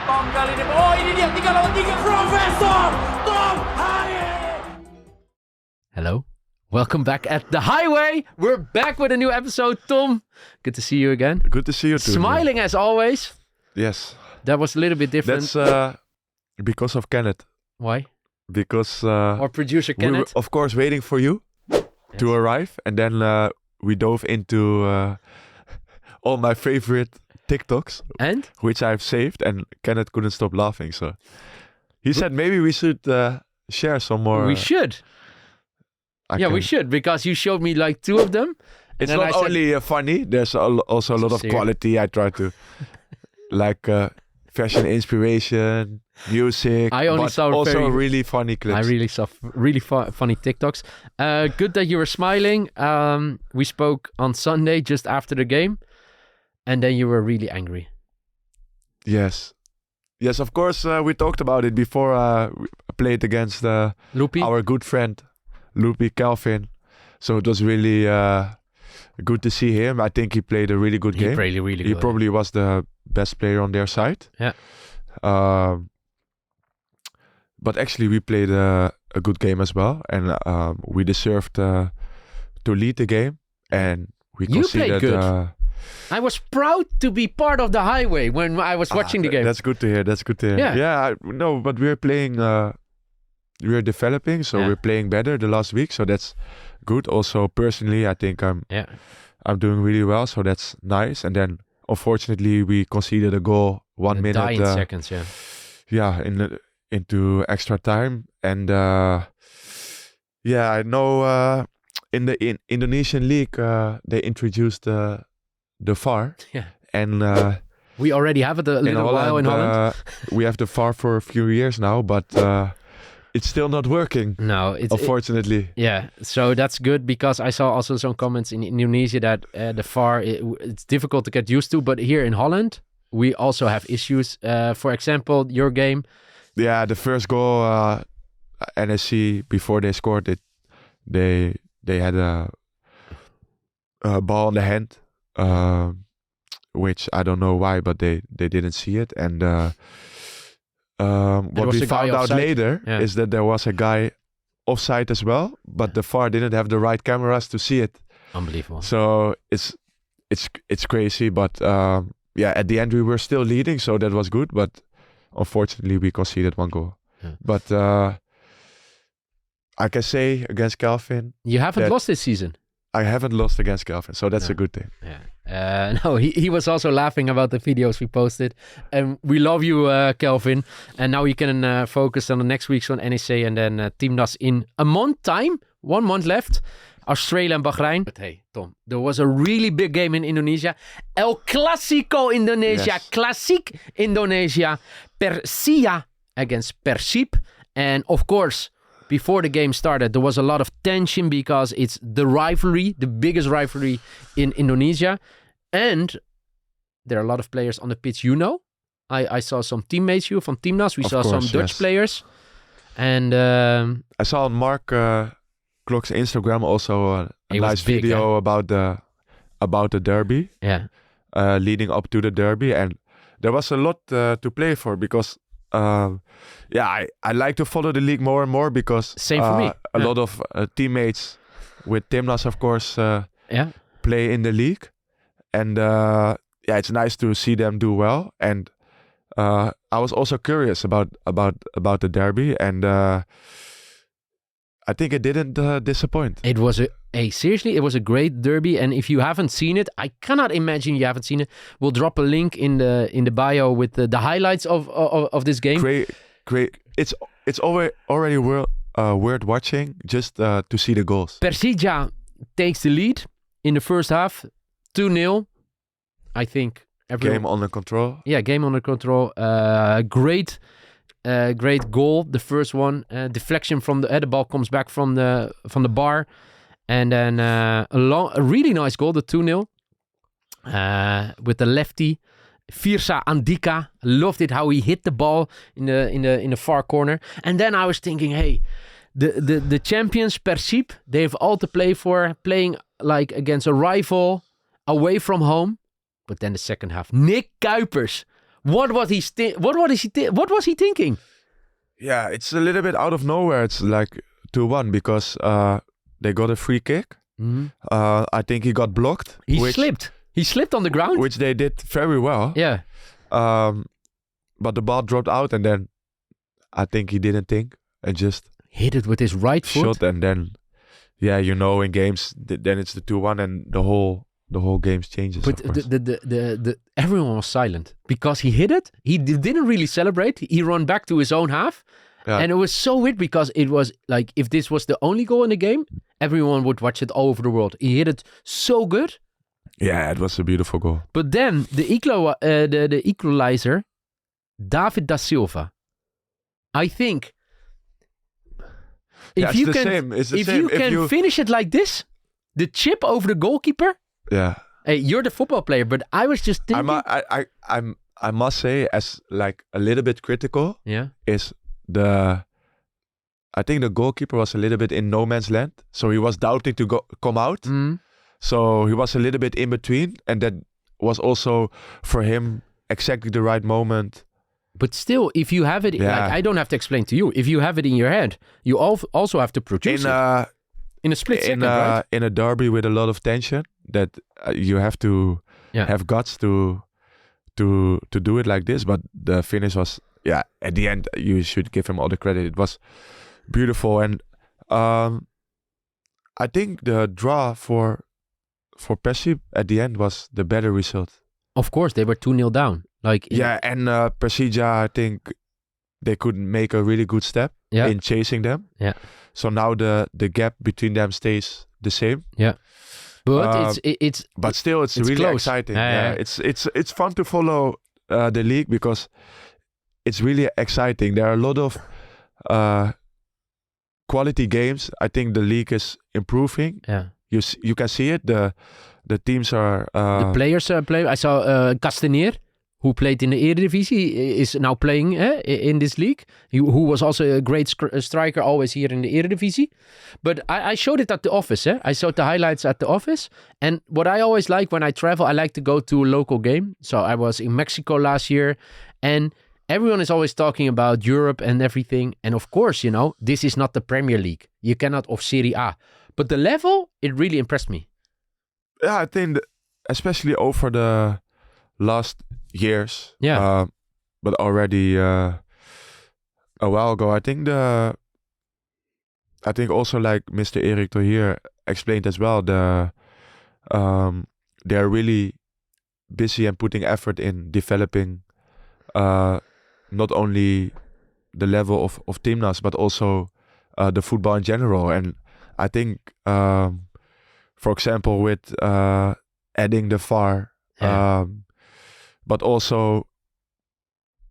Tom kali ini. Oh, ini dia 3 lawan 3 Profesor Tom Haye. Hello. Welcome back at The Highway. We're back with a new episode, Tom. Good to see you again. Good to see you too. Smiling as always. Yes. That was a little bit different. That's because of Kenneth. Why? Because Our producer we were, Kenneth. of course, waiting for you to arrive. And then we dove into all my favorite TikToks, And? which I've saved. And Kenneth couldn't stop laughing. So he said maybe we should share some more. We should. We should, because you showed me like 2 of them. It's and then not I said, only funny. There's also a lot of Serious. quality. I try to like fashion inspiration, music. I only but saw also very- really funny clips. I really saw really funny TikToks. Good that you were smiling. We spoke on Sunday just after the game. And then you were really angry. Yes, of course. We talked about it before. We played against Loopy? our good friend Loopy Calvin. So it was really good to see him. I think he played a really good game. Really, really He good. probably was the best player on their side. Yeah. But actually, we played a good game as well, and we deserved to lead the game. And we You conceded. played good. I was proud to be part of The Highway when I was watching the game. That's good to hear. Yeah. No, but we're playing. We're developing, so we're playing better the last week. So that's good. Also, personally, I think I'm doing really well. So that's nice. And then, unfortunately, we conceded a goal 1 minute. Dying seconds, yeah. Yeah, into extra time. And I know in the Indonesian league they introduced the VAR. Yeah. And We already have it a little while in Holland. We have the VAR for a few years now, but it's still not working. No, it's Unfortunately. so that's good, because I saw also some comments in Indonesia that the VAR it's difficult to get used to, but here in Holland we also have issues. For example, your game. Yeah, the first goal, NSC, before they scored it, they had a ball in the hand, which I don't know why, but they didn't see it. And what was we a guy found out offside? later Yeah. is that there was a guy offside as well, but the VAR didn't have the right cameras to see it. Unbelievable. So it's crazy, but at the end we were still leading, so that was good. But unfortunately, we conceded 1 goal. Yeah. But I can say against Calvin, You haven't that- lost this season. I haven't lost against Calvin, so that's No. a good thing. Yeah. No, he was also laughing about the videos we posted. And we love you, Kelvin. And now you can focus on the next week's on NEC and then Team NAS in a month time. 1 month left. Australia and Bahrain. But hey, Tom, there was a really big game in Indonesia. El Clasico Indonesia. Yes. Classic Indonesia. Persija against Persib. And of course, before the game started, there was a lot of tension because it's the rivalry, the biggest rivalry in Indonesia. And there are a lot of players on the pitch, you know. I saw some teammates from Team NAS. We Of saw some course, Dutch yes. players. And I saw on Mark Klok's Instagram also a He was nice big, video about the derby, yeah, leading up to the derby, and there was a lot to play for because I like to follow the league more and more because Same for me. A Yeah. lot of teammates with Timnas, of course, yeah. play in the league, and it's nice to see them do well. And I was also curious about the derby, and I think it didn't disappoint. It was seriously, it was a great derby. And if you haven't seen it, I cannot imagine you haven't seen it. We'll drop a link in the bio with the highlights of this game. Great. It's already worth watching just to see the goals. Persija takes the lead in the first half, 2-0. I think Game under control. Yeah, game under control. Great goal. The first one, deflection from the ball comes back from the bar, and then a really nice goal, the 2-0 with the lefty. Firsa Andika, loved it how he hit the ball in the far corner. And then I was thinking, hey, the champions Persib, they have all to play for, playing like against a rival away from home. But then the second half, Nick Kuipers What was he thinking? Yeah, it's a little bit out of nowhere. It's like 2-1 because they got a free kick. Mm-hmm. I think he got blocked. He slipped on the ground, which they did very well. Yeah. But the ball dropped out, and then I think he didn't think and just hit it with his right foot. Shot, and then in games, then it's the 2-1, and the whole game changes. But the everyone was silent because he hit it. He didn't really celebrate. He ran back to his own half. Yeah. And it was so weird because it was like if this was the only goal in the game, everyone would watch it all over the world. He hit it so good. Yeah, it was a beautiful goal. But then the equalizer, David da Silva. I think if you can finish it like this, the chip over the goalkeeper. Yeah. Hey, you're the football player, but I was just thinking. I must say, as like a little bit critical. Yeah. Is I think the goalkeeper was a little bit in no man's land, so he was doubting to come out. Mm. So he was a little bit in between, and that was also for him exactly the right moment. But still, if you have it, like, I don't have to explain to you. If you have it in your head, you also have to produce it in a split second, right? In a derby with a lot of tension, that you have to have guts to do it like this. But the finish was, at the end, you should give him all the credit. It was beautiful, and I think the draw for Persib at the end was the better result. Of course, they were 2-0 down. And Persija, I think they could make a really good step in chasing them. Yeah. So now the gap between them stays the same. Yeah. But but still it's really close. Exciting. It's fun to follow the league because it's really exciting. There are a lot of quality games. I think the league is improving. Yeah. You can see it. The teams are the players play. I saw Castanier, who played in the Eredivisie, is now playing in this league. Who was also a great striker, always here in the Eredivisie. But I showed it at the office. I showed the highlights at the office. And what I always like when I travel, I like to go to a local game. So I was in Mexico last year, and everyone is always talking about Europe and everything. And of course, this is not the Premier League. You cannot of Serie A. But the level, it really impressed me. Yeah, I think especially over the last years. Yeah. But already a while ago, I think also like Mr. Erik Tohier explained as well, they're really busy and putting effort in developing not only the level of Timnas, but also the football in general. And I think, for example, with adding the VAR, but also,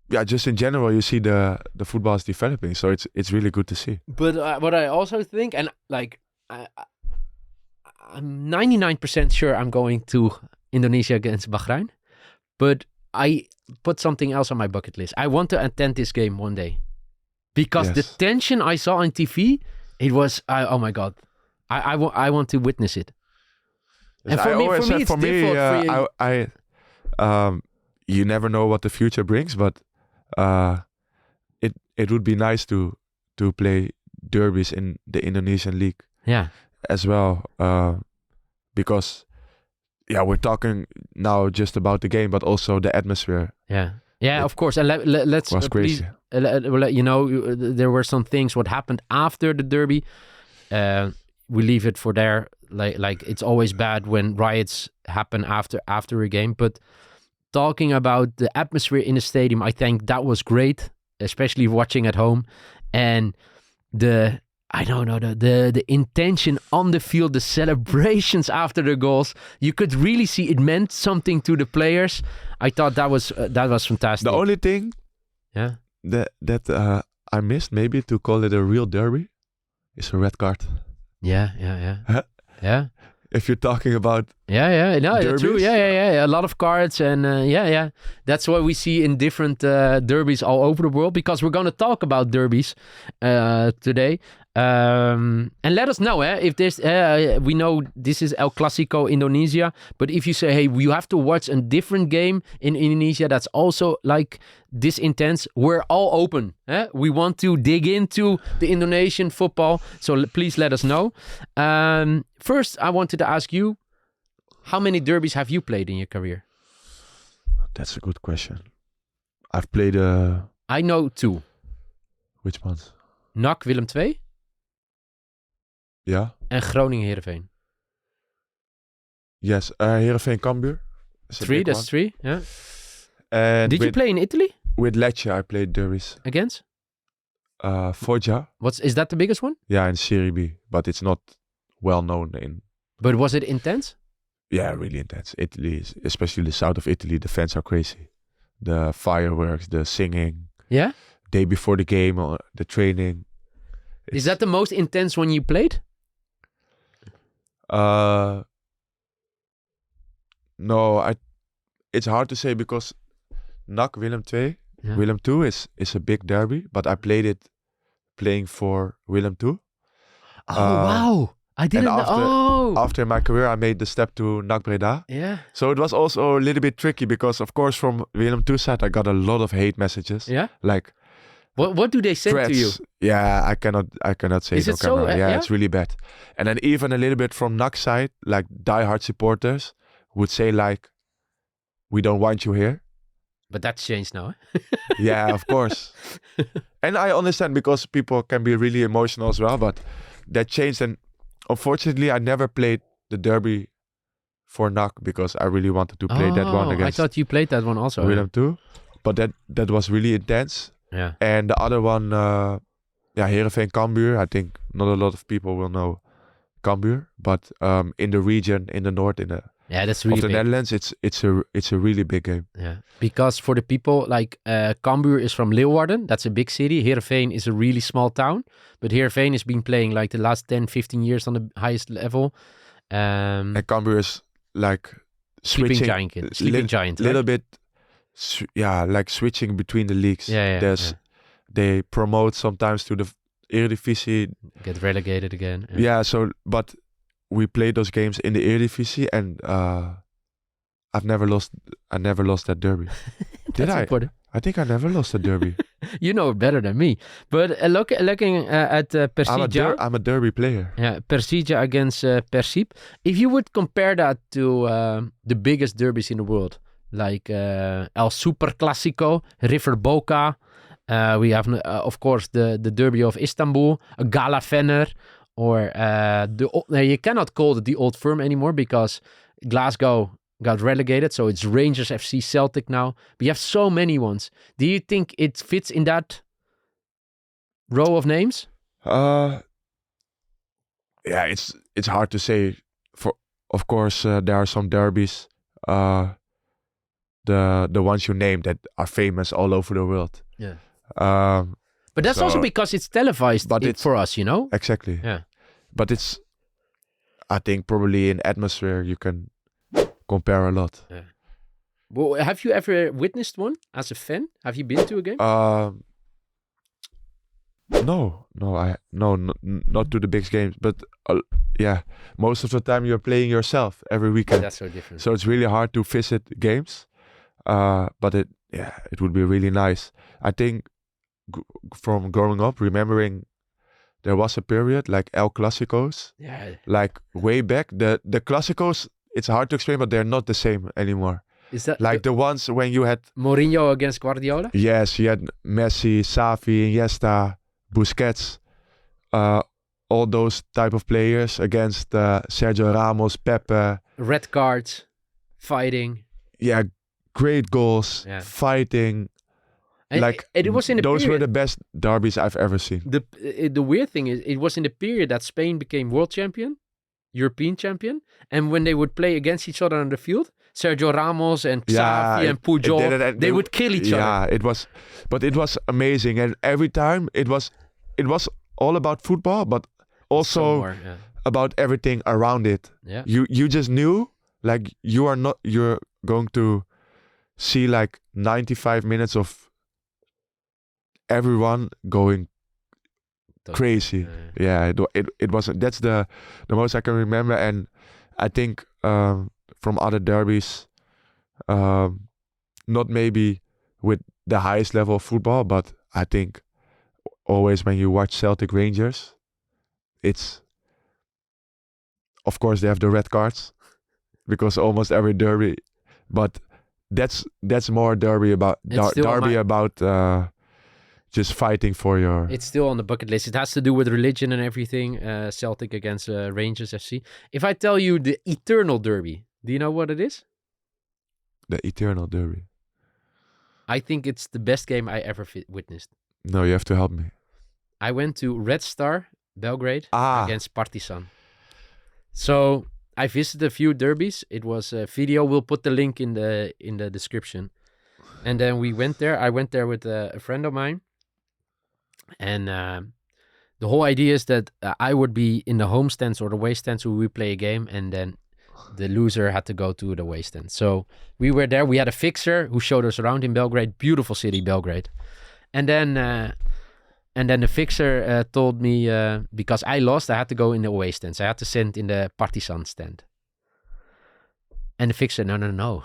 just in general, you see the football is developing. So it's really good to see. But what I also think, and like, I'm 99% sure I'm going to Indonesia against Bahrain, but I put something else on my bucket list. I want to attend this game one day because the tension I saw on TV, it was, oh my God, I want to witness it. And for me, it's difficult for you. You never know what the future brings, but it would be nice to play derbies in the Indonesian league. Yeah. As well, because we're talking now just about the game, but also the atmosphere. Yeah, of course. And let's please let you know there were some things what happened after the derby. We leave it for there. Like it's always bad when riots happen after a game, but talking about the atmosphere in the stadium, I think that was great, especially watching at home, and the intention on the field, the celebrations after the goals. You could really see it meant something to the players. I thought that was fantastic. The only thing, that I missed maybe to call it a real derby is a red card. Yeah. Huh? Yeah. If you're talking about derbies. True. Yeah. A lot of cards and that's what we see in different derbies all over the world, because we're going to talk about derbies today. And let us know if there's. We know this is El Clasico Indonesia, but if you say, hey, you have to watch a different game in Indonesia that's also like this intense, we're all open. We want to dig into the Indonesian football, so please let us know. First, I wanted to ask you, how many derbies have you played in your career? That's a good question. I've played. I know 2. Which ones? NAC Willem II. Yeah. En Groningen-Heerenveen. Yes, Heerenveen Cambuur. 3, that's 3, yeah. And did you play in Italy? With Lecce, I played derbies. Against? Foggia. Is that the biggest one? Yeah, in Serie B, but it's not well known in. But was it intense? Yeah, really intense. Italy, especially the south of Italy, the fans are crazy. The fireworks, the singing. Yeah? Day before the game, or the training. Is that the most intense one you played? No, it's hard to say because NAC Willem II, Willem II is a big derby, but I played it playing for Willem II. Oh, wow. I didn't know. After my career, I made the step to NAC Breda. Yeah. So it was also a little bit tricky because, of course, from Willem II side, I got a lot of hate messages. Yeah. Like, what do they send threats. to you? Yeah, I cannot say it on so, camera. Yeah, it's really bad. And then even a little bit from NAC side, like diehard supporters would say like, we don't want you here. But that's changed now. Yeah, of course. And I understand because people can be really emotional as well, but that changed. And unfortunately, I never played the derby for NAC because I really wanted to play that one against. I thought you played that one also. Willem II. But that was really intense. Yeah. And the other one, Heerenveen Cambuur. I think not a lot of people will know Cambuur, but in the region, in the north, that's really of the big. Netherlands, it's a really big game. Yeah, because for the people like Cambuur is from Leeuwarden, that's a big city. Heerenveen is a really small town, but Heerenveen has been playing like the last 10-15 years on the highest level. And Cambuur is like sleeping giant, little bit. Like switching between the leagues. They promote sometimes to the Eredivisie. Get relegated again. Yeah, but we played those games in the Eredivisie and I never lost that derby. Did I? Important. I think I never lost a derby. You know it better than me. But looking at Persija. I'm a derby player. Yeah, Persija against Persib. If you would compare that to the biggest derbies in the world, like El Super Clasico, River Boca. We have, of course, the Derby of Istanbul, Gala Fenner, or you cannot call it the Old Firm anymore because Glasgow got relegated, so it's Rangers FC Celtic now. We have so many ones. Do you think it fits in that row of names? It's hard to say. Of course, there are some derbies. The ones you named that are famous all over the world. Yeah. But that's also because it's televised for us, you know? Exactly. Yeah. But it's, I think probably in atmosphere you can compare a lot. Yeah. Well, have you ever witnessed one as a fan? Have you been to a game? No, not to the big games, but most of the time you're playing yourself every weekend. That's so different. So it's really hard to visit games, but it would be really nice. I think from growing up, remembering there was a period like El Clásicos, like way back. The Clásicos, it's hard to explain, but they're not the same anymore. Is that like the ones when you had Mourinho against Guardiola? Yes, you had Messi, Xavi, Iniesta, Busquets, all those type of players against Sergio Ramos, Pepe. Red cards, fighting. Yeah, great goals, fighting. And it was in the those period, were the best derbies I've ever seen. The weird thing is, it was in the period that Spain became world champion, European champion, and when they would play against each other on the field, Sergio Ramos and Xavi and Pujol, they would kill each other. Yeah, it was amazing, and every time it was all about football, but also about everything around it. Yeah. You just knew like you're going to see like 95 minutes of everyone going crazy. Yeah, it wasn't. That's the most I can remember, and I think from other derbies, not maybe with the highest level of football, but I think always when you watch Celtic Rangers, it's, of course they have the red cards because almost every derby, but that's more derby about just fighting for your... It's still on the bucket list. It has to do with religion and everything. Celtic against Rangers FC. If I tell you the Eternal Derby, do you know what it is? The Eternal Derby. I think it's the best game I ever witnessed. No, you have to help me. I went to Red Star Belgrade against Partizan. So I visited a few derbies. It was a video. We'll put the link in the description. And then we went there. I went there with a friend of mine. And the whole idea is that I would be in the home stands or the away stands where we play a game, and then the loser had to go to the away stand. So we were there. We had a fixer who showed us around in Belgrade. Beautiful city, Belgrade. And then the fixer told me, because I lost, I had to go in the away stands. I had to sit in the Partizan stand. And the fixer, no.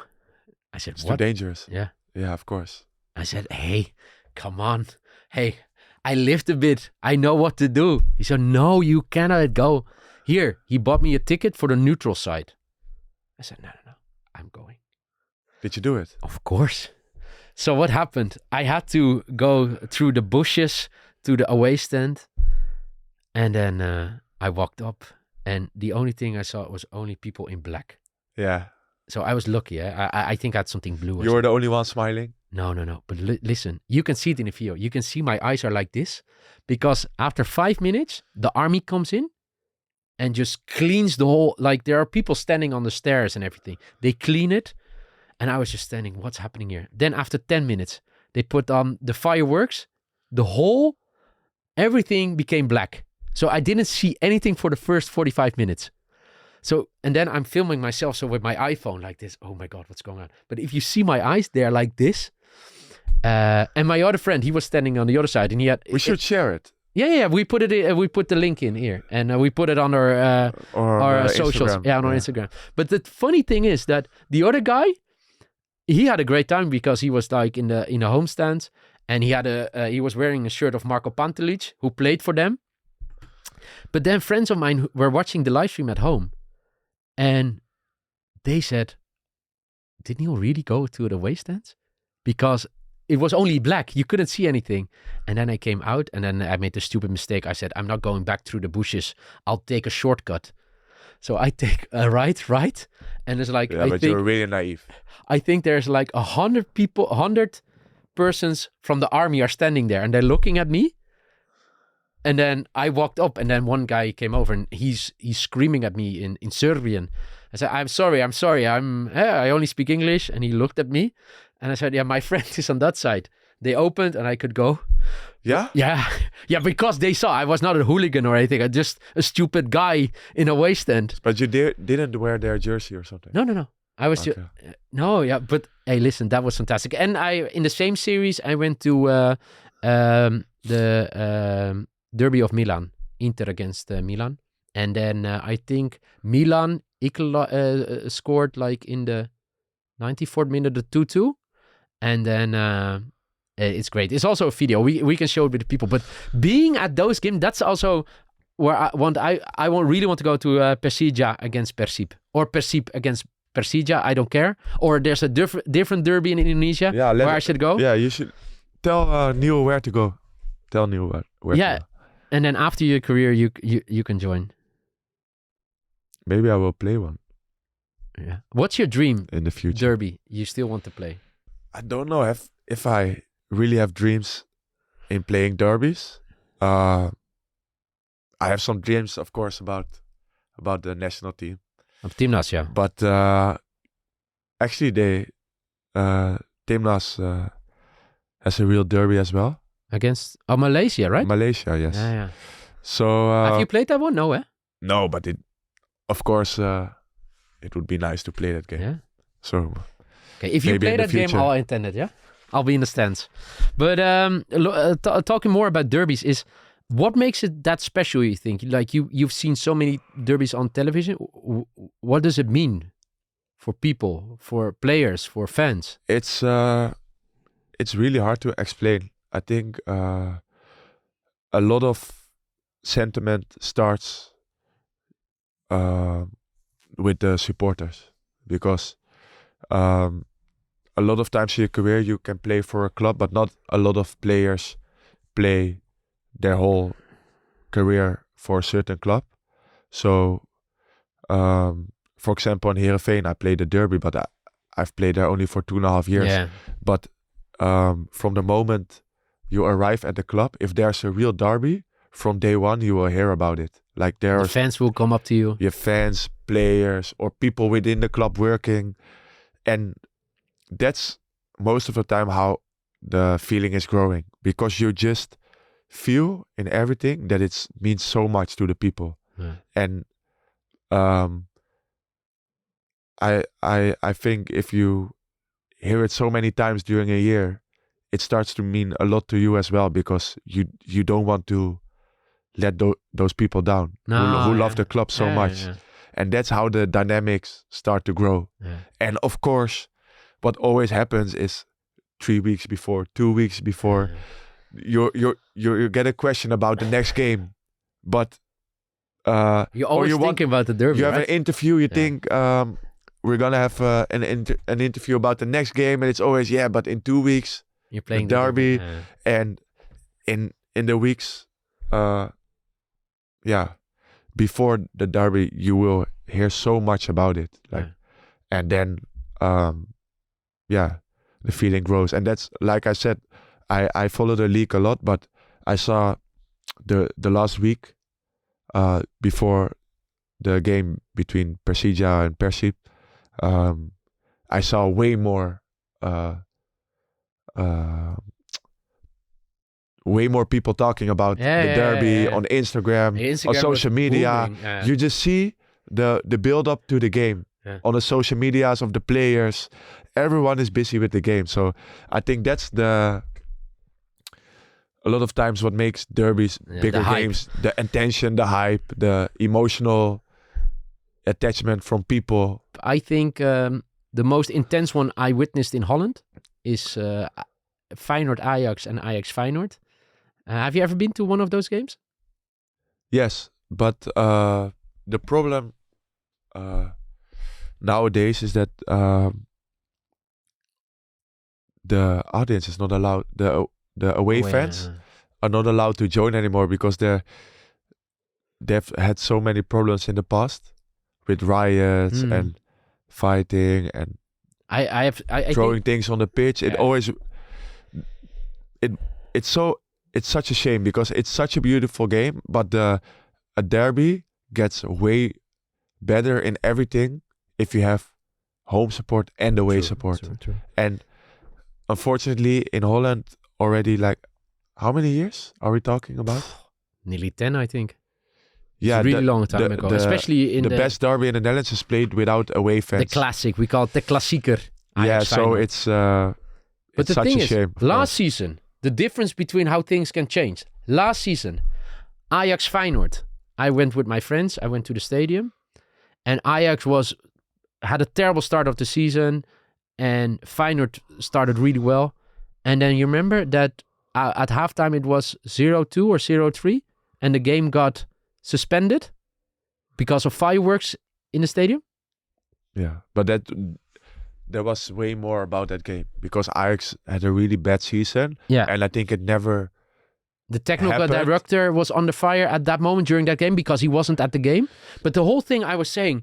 I said, it's what? Too dangerous. Yeah. Yeah, of course. I said, hey, come on. Hey, I lived a bit. I know what to do. He said, no, you cannot go. Here, he bought me a ticket for the neutral side. I said, no, I'm going. Did you do it? Of course. So what happened? I had to go through the bushes to the away stand. And then I walked up. And the only thing I saw was only people in black. Yeah. So I was lucky. I think I had something blue. You were the only one smiling? No. But listen, you can see it in the video. You can see my eyes are like this. Because after 5 minutes, the army comes in and just cleans the whole... Like, there are people standing on the stairs and everything. They clean it. And I was just standing, what's happening here? Then after 10 minutes, they put on the fireworks. Everything became black. So I didn't see anything for the first 45 minutes. So, and then I'm filming myself, so with my iPhone like this. Oh my God, what's going on? But if you see my eyes, they're like this. And my other friend, he was standing on the other side, and he had... We should share it. Yeah. We put it. We put the link in here, and we put it on our socials. Instagram. Yeah, on our Instagram. But the funny thing is that the other guy, he had a great time because he was like in the home stand, and he was wearing a shirt of Marko Pantelic, who played for them. But then friends of mine were watching the live stream at home, and they said, "Did Neil really go to the away stands?" Because it was only black. You couldn't see anything. And then I came out, and then I made the stupid mistake. I said, I'm not going back through the bushes. I'll take a shortcut. So I take a right. And it's like... Yeah, but you're really naive. I think there's like 100 persons from the army are standing there, and they're looking at me. And then I walked up, and then one guy came over, and he's screaming at me in Serbian. I said, I'm sorry. I only speak English. And he looked at me, and I said, yeah, my friend is on that side. They opened, and I could go. Yeah? Yeah, because they saw I was not a hooligan or anything. I just a stupid guy in a away stand. But you didn't wear their jersey or something? No. I was okay. But hey, listen, that was fantastic. And in the same series, I went to the Derby of Milan, Inter against Milan. And then I think Milan scored like in the 94th minute, the 2-2. And then it's great. It's also a video. We can show it with the people. But being at those games, that's also where I really want to go to Persija against Persib. Or Persib against Persija. I don't care. Or there's a different derby in Indonesia where I should go. Yeah, you should tell Neil where to go. Tell Neil where to go. And then after your career, you can join. Maybe I will play one. Yeah. What's your dream in the future? Derby you still want to play? I don't know if I really have dreams in playing derbies. I have some dreams, of course, about the national team. Of Timnas, yeah. But actually, Timnas has a real derby as well. Against Malaysia, right? Malaysia, yes. Yeah. So have you played that one? No, eh? No, but of course, it would be nice to play that game. Yeah. So. Okay, if you play that game, I'll attend it. Yeah, I'll be in the stands. But talking more about derbies is What makes it that special, you think? Like you've seen so many derbies on television. What does it mean for people, for players, for fans? It's really hard to explain. I think a lot of sentiment starts with the supporters, because a lot of times in your career you can play for a club, but not a lot of players play their whole career for a certain club. So, for example, in Heerenveen, I played the derby, but I've played there only for 2.5 years. Yeah. But from the moment you arrive at the club, if there's a real derby, from day one you will hear about it. Like The fans will come up to you. your fans, players, or people within the club working, and that's most of the time how the feeling is growing, because you just feel in everything that it means so much to the people. Yeah. And I think if you hear it so many times during a year, it starts to mean a lot to you as well, because you don't want to let those people down who love the club so much. Yeah. And that's how the dynamics start to grow. Yeah. And of course, what always happens is 3 weeks before, 2 weeks before, you get a question about the next game, but You're always thinking about the derby. you have right? an interview. You think we're gonna have an interview about the next game, and it's always but in 2 weeks You're playing the derby. Yeah. and in the weeks before the derby, you will hear so much about it, and then the feeling grows. And that's, like I said, I follow the league a lot, but I saw the last week before the game between Persija and Persib, I saw way more people talking about the derby on Instagram, on social media. You just see the build up to the game on the social medias of the players. Everyone is busy with the game. So I think that's a lot of times what makes derbies bigger games, the attention, the hype, the emotional attachment from people. I think the most intense one I witnessed in Holland is Feyenoord Ajax and Ajax Feyenoord. Have you ever been to one of those games? Yes, but the problem nowadays is that the audience is not allowed. The away fans are not allowed to join anymore, because they've had so many problems in the past with riots and fighting and I throwing things on the pitch. It always it's such a shame, because it's such a beautiful game, but a derby gets way better in everything if you have home support and away support. True. And unfortunately in Holland already, like, how many years are we talking about? Nearly 10, I think. Yeah, it's a really long time ago. Especially in the best derby in the Netherlands is played without away fans. The classic, we call it the klassieker. So it's but the such thing a is, shame. last season, the difference between how things can change. Last season, Ajax Feyenoord. I went with my friends. I went to the stadium, and Ajax had a terrible start of the season, and Feyenoord started really well. And then you remember that at halftime it was 0-2 or 0-3, and the game got suspended because of fireworks in the stadium. Yeah, but there was way more about that game, because Ajax had a really bad season. Yeah, and I think it never. The technical happened. director was on the fire at that moment during that game because he wasn't at the game. But the whole thing I was saying,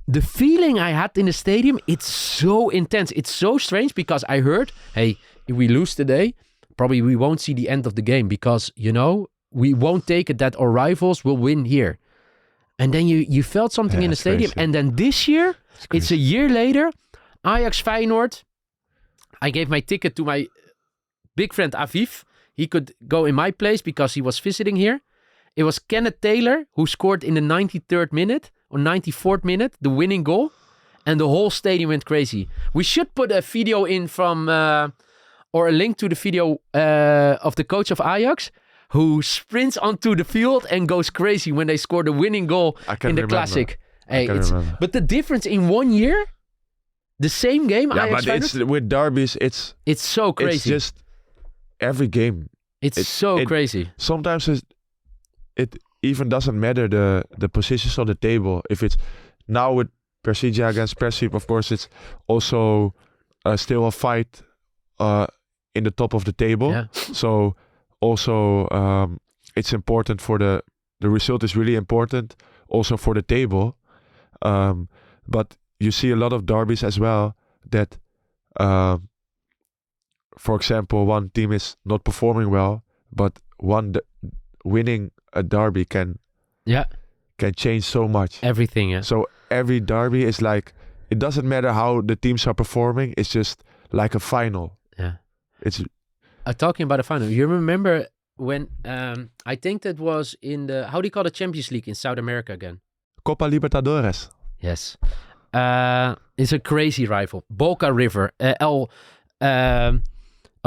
the feeling I had in the stadium, it's so intense. It's so strange, because I heard, hey, if we lose today, probably we won't see the end of the game, because, we won't take it that our rivals will win here. And then you felt something in the stadium. Crazy. And then this year, it's a year later, Ajax Feyenoord. I gave my ticket to my big friend Aviv. He could go in my place because he was visiting here. It was Kenneth Taylor who scored in the 93rd minute or 94th minute, the winning goal. And the whole stadium went crazy. We should put a video in from, or a link to the video of the coach of Ajax. who sprints onto the field and goes crazy when they score the winning goal in the Classic. Hey, but the difference in 1 year, the same game. Yeah, but it's with derbies. It's so crazy. It's just every game. It's so crazy. Sometimes it even doesn't matter the positions on the table. If it's now with Persija against Persib, of course, it's also still a fight in the top of the table. Yeah. So also it's important for the result is really important also for the table. But you see a lot of derbies as well that, for example, one team is not performing well, but winning a derby can change so much. Everything, yeah. So every derby is like, it doesn't matter how the teams are performing. It's just like a final. Yeah. It's talking about a final. You remember when I think that was in the, how do you call the Champions League in South America again? Copa Libertadores. Yes. It's a crazy rival. Boca River, El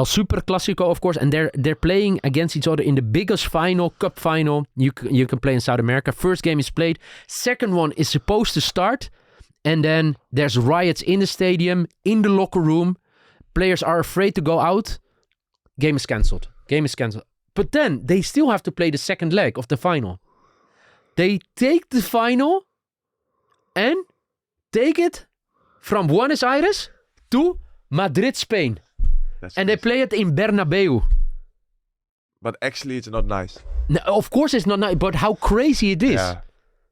Super Clásico, of course, and they're playing against each other in the biggest final, cup final you can play in South America. First game is played. Second one is supposed to start, and then there's riots in the stadium, in the locker room. Players are afraid to go out. Game is cancelled. But then they still have to play the second leg of the final. They take the final and take it from Buenos Aires to Madrid, Spain. They play it in Bernabeu. But actually it's not nice. No, of course it's not nice, but how crazy it is. Yeah.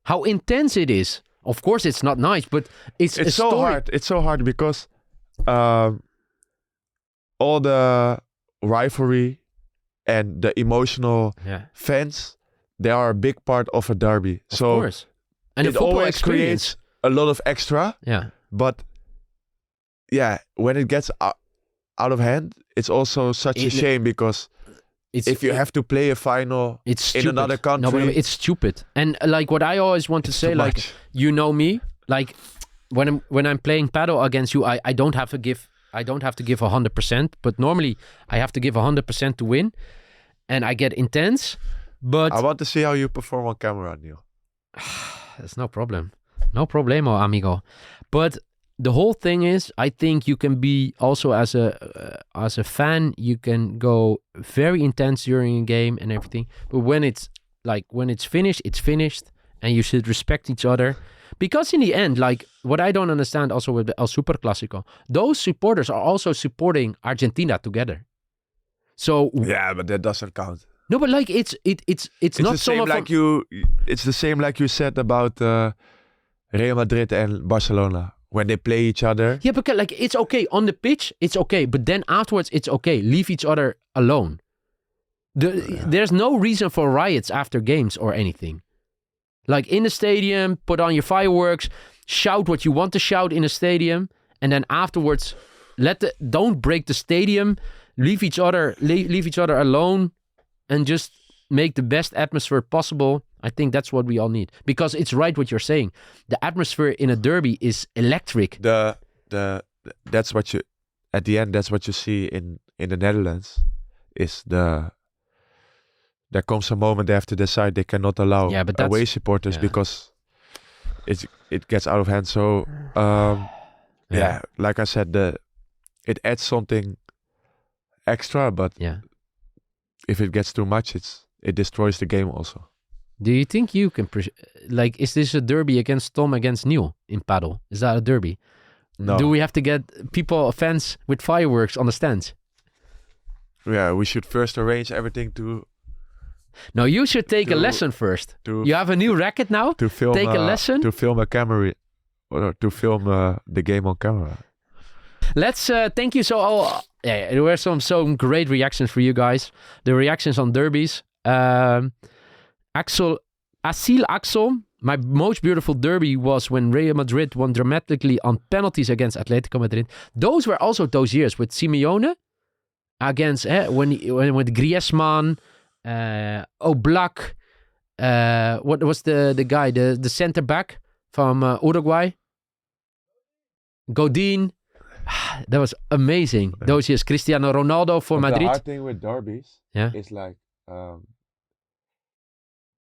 How intense it is. Of course it's not nice, but it's so story. hard. It's so hard because all the rivalry and the emotional fans, they are a big part of a derby. Of course. And it the football always experience creates a lot of extra. Yeah. But yeah, when it gets out of hand, it's also such a shame because if you have to play a final in another country. No, but it's stupid. And like what I always want to say, like much. You know me, like when I'm playing paddle against you, I don't have to give 100%, but normally I have to give 100% to win, and I get intense. But I want to see how you perform on camera, Neil. That's no problem. No problemo, amigo. But the whole thing is, I think you can be also as a fan, you can go very intense during a game and everything. But when it's finished, it's finished, and you should respect each other. Because in the end, like what I don't understand also with the El Super Clásico, those supporters are also supporting Argentina together. So yeah, but that doesn't count. No, but like it's not the same like you. It's the same like you said about Real Madrid and Barcelona when they play each other. Yeah, because like it's okay on the pitch, it's okay, but then afterwards it's okay. Leave each other alone. There's no reason for riots after games or anything. Like in the stadium, put on your fireworks, shout what you want to shout in the stadium, and then afterwards, don't break the stadium. Leave each other alone, and just make the best atmosphere possible. I think that's what we all need, because it's right what you're saying. The atmosphere in a derby is electric. That's what you at the end. That's what you see in the Netherlands. Is there comes a moment they have to decide they cannot allow away supporters because it gets out of hand. So like I said, it adds something extra, but if it gets too much, it destroys the game also. Do you think you can is this a derby against Tom against Neil in paddle? Is that a derby? No. Do we have to get fans with fireworks on the stands? Yeah, we should first arrange everything to. No, you should take a lesson first. You have a new racket now? To film, take a lesson? To film a camera, or to film the game on camera. Let's thank you. So, there were some great reactions for you guys. The reactions on derbies. Axel, my most beautiful derby was when Real Madrid won dramatically on penalties against Atletico Madrid. Those were also those years with Simeone against when with Griezmann. Oblak, what was the guy, the center back from Uruguay? Godin. That was amazing. Those years, Cristiano Ronaldo for Madrid. The hard thing with derbies is like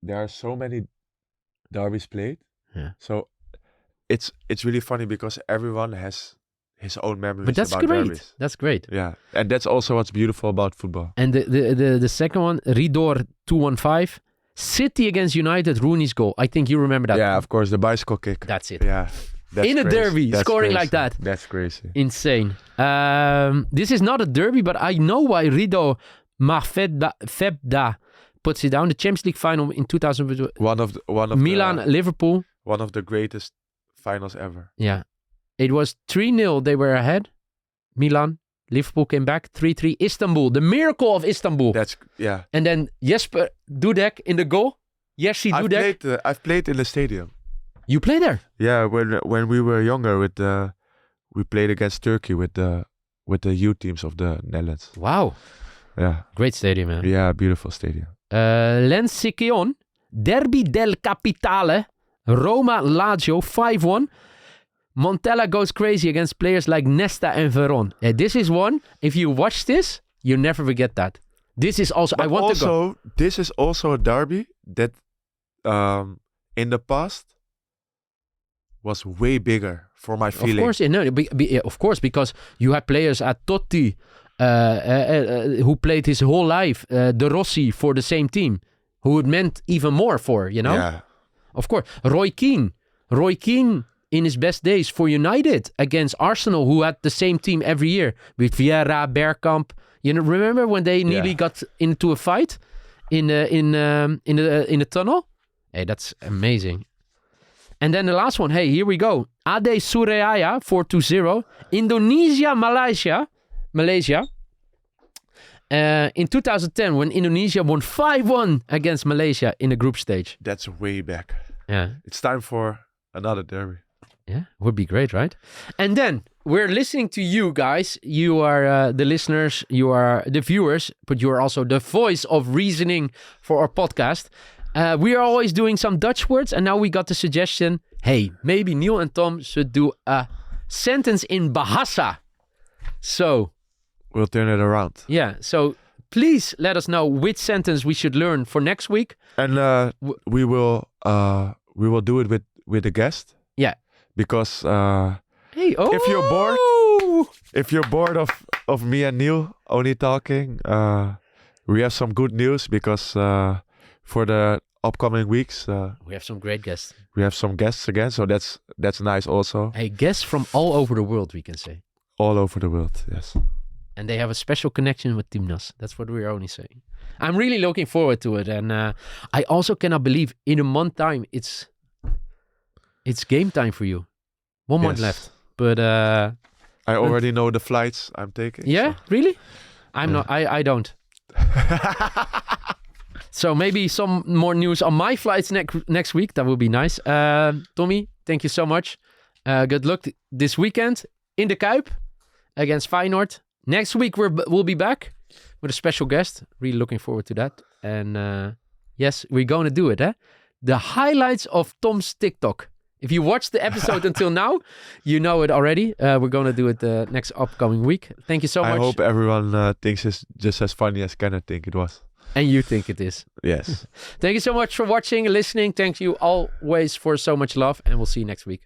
there are so many derbies played. Yeah. So it's really funny because everyone has his own memories. But that's about great. derbies. That's great. Yeah, and that's also what's beautiful about football. And the second one, Ridor 215, City against United, Rooney's goal. I think you remember that. Yeah, of course, the bicycle kick. That's it. Yeah. That's in a crazy. derby, That's scoring crazy. like that. That's crazy. Insane. This is not a derby, but I know why Rido Mafebda puts it down. The Champions League final in 2000. One of Milan, Liverpool. One of the greatest finals ever. Yeah. It was 3-0. They were ahead. Milan. Liverpool came back. 3-3. Istanbul. The miracle of Istanbul. Yeah. And then Jesper Dudek in the goal. Jerzy Dudek. I've played in the stadium. You play there? Yeah, when we were younger, we played against Turkey with the youth teams of the Netherlands. Wow. Yeah. Great stadium, man. Yeah, beautiful stadium. Lens Siccheon, Derby del Capitale, Roma Lazio 5-1. Montella goes crazy against players like Nesta and Veron. Yeah, this is one. If you watch this, you never forget that. This is also. But this is also a derby that, in the past, was way bigger for my feeling. Of course, of course, because you had players at Totti, who played his whole life, De Rossi for the same team, who it meant even more for, you know? Yeah. Of course. Roy Keane in his best days for United against Arsenal, who had the same team every year with Vieira, Bergkamp. You know, remember when they nearly got into a fight in the tunnel? Hey, that's amazing. And then the last one, hey, here we go. Ade Surabaya 4-2-0. Indonesia, Malaysia. In 2010, when Indonesia won 5-1 against Malaysia in the group stage. That's way back. Yeah. It's time for another derby. Yeah, would be great, right? And then we're listening to you guys. You are the listeners, you are the viewers, but you are also the voice of reasoning for our podcast. We are always doing some Dutch words, and now we got the suggestion, hey, maybe Neil and Tom should do a sentence in Bahasa. So we'll turn it around. Yeah, so please let us know which sentence we should learn for next week. And we will do it with a guest. Yeah. Because if you're bored of me and Neil only talking, we have some good news because for the upcoming weeks we have some great guests. We have some guests again, so that's nice also. Hey, guests from all over the world, we can say. All over the world, yes. And they have a special connection with Timnas. That's what we're only saying. I'm really looking forward to it, and I also cannot believe in a month time it's game time for you. 1 month left, but I already know the flights I'm taking. Yeah, so. Really? I'm not. I don't. So maybe some more news on my flights next week. That would be nice. Tommy, thank you so much. Good luck this weekend in the Kuip against Feyenoord. Next week we'll be back with a special guest. Really looking forward to that. And yes, we're going to do it. The highlights of Tom's TikTok. If you watched the episode until now, you know it already. We're going to do it the next upcoming week. Thank you so much. I hope everyone thinks it's just as funny as Kenneth think it was. And you think it is. Yes. Thank you so much for watching and listening. Thank you always for so much love. And we'll see you next week.